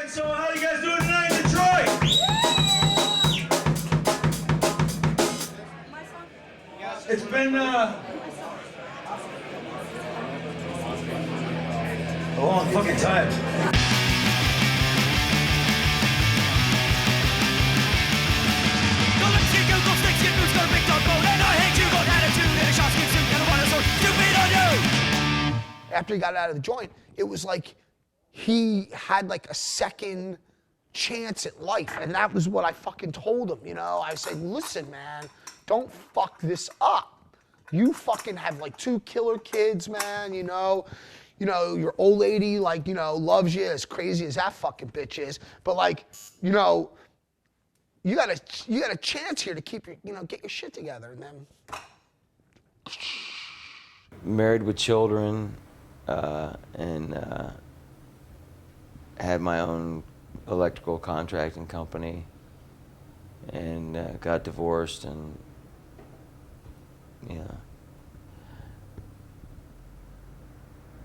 Alright, so how you guys doing tonight in Detroit? It's been a long fucking time. After he got out of the joint, it was like he had like a second chance at life, and that was what I fucking told him, you know? I said, listen, man, don't fuck this up. You fucking have like 2 killer kids, man, you know? Your old lady, like, loves you as crazy as that fucking bitch is, but like, you got a chance here to keep your, get your shit together, and then. Married with children, and had my own electrical contracting company, and got divorced, and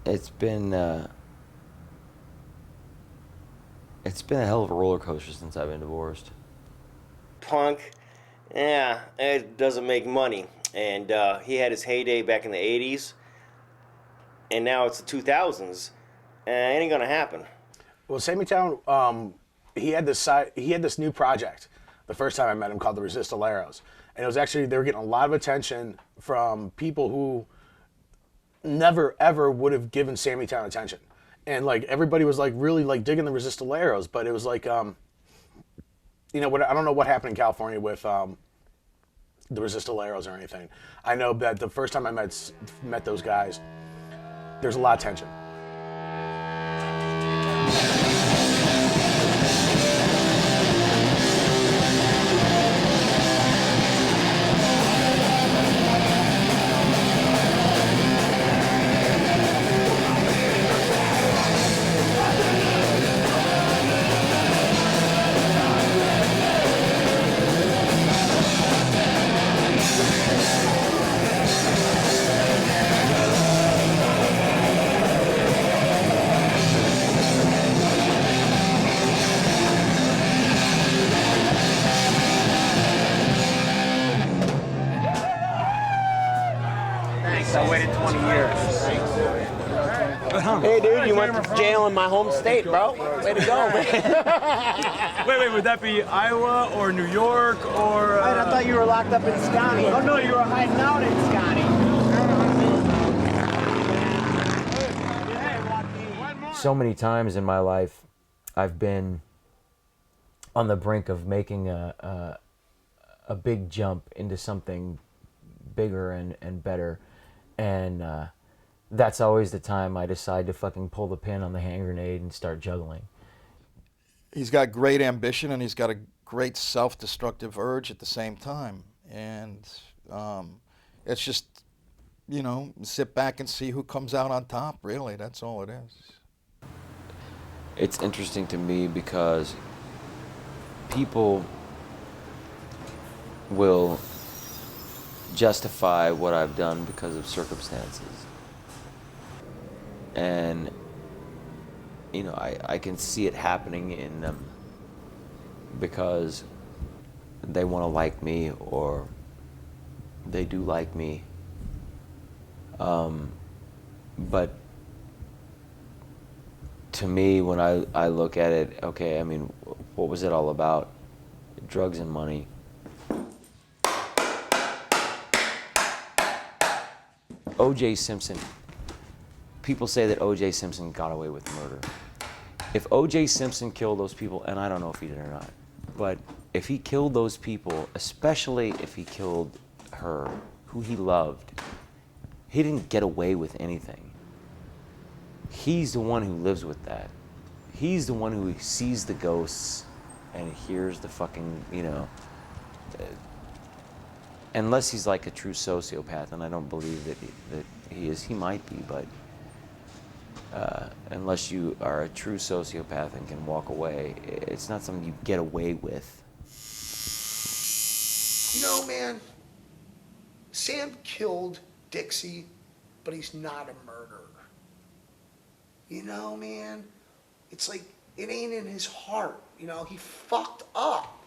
it's been a hell of a roller coaster since I've been divorced. Punk, yeah, it doesn't make money, and he had his heyday back in the 80s, and now it's the 2000s, and it ain't gonna happen. Well, Sammytown, he had this new project the first time I met him called the Resistol Arrows, and it was actually, they were getting a lot of attention from people who never ever would have given Sammytown attention, and like everybody was like really like digging the Resistol Arrows, but it was like I don't know what happened in California with the Resistol Arrows or anything. I know that the first time I met those guys, there's a lot of tension. I waited 20 years. Hey, dude, you went to jail in my home state, bro. Way to go, man. Wait, would that be Iowa or New York or... I thought you were locked up in Scotty. Oh, no, you were hiding out in Scotty. So many times in my life, I've been on the brink of making a big jump into something bigger and better. And that's always the time I decide to fucking pull the pin on the hand grenade and start juggling. He's got great ambition, and he's got a great self-destructive urge at the same time. And it's just, sit back and see who comes out on top, really. That's all it is. It's interesting to me because people will justify what I've done because of circumstances. And, I can see it happening in them because they want to like me or they do like me. But to me, when I look at it, okay, I mean, what was it all about? Drugs and money. O.J. Simpson, people say that O.J. Simpson got away with murder. If O.J. Simpson killed those people, and I don't know if he did or not, but if he killed those people, especially if he killed her, who he loved, he didn't get away with anything. He's the one who lives with that. He's the one who sees the ghosts and hears the fucking, unless he's like a true sociopath, and I don't believe that he is. He might be, but unless you are a true sociopath and can walk away, it's not something you get away with. Man, Sam killed Dixie, but he's not a murderer. Man, it's like It ain't in his heart. You know, he fucked up.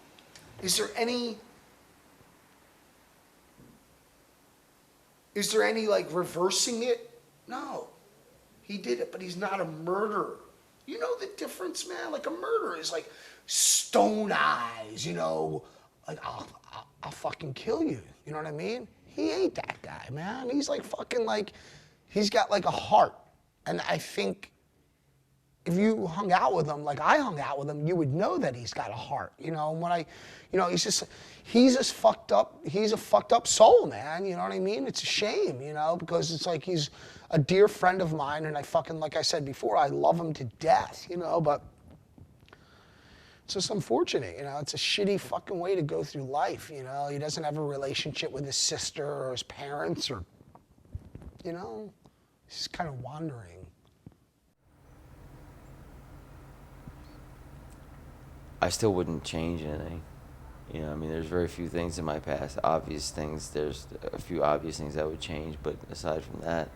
Is there any like reversing it? No. He did it, but he's not a murderer. You know the difference, man? Like a murderer is like stone eyes, you know, like I'll fucking kill you. You know what I mean? He ain't that guy, man. He's like fucking like, he's got like a heart. And I think if you hung out with him like I hung out with him, you would know that he's got a heart, you know. And when he's just fucked up. He's a fucked up soul, man. You know what I mean? It's a shame, you know, because it's like he's a dear friend of mine, and I fucking, like I said before, I love him to death, you know. But it's just unfortunate, you know. It's a shitty fucking way to go through life, you know. He doesn't have a relationship with his sister or his parents, or, you know, he's just kind of wandering. I still wouldn't change anything. You know, I mean, there's very few things in my past, obvious things. There's a few obvious things I would change, but aside from that,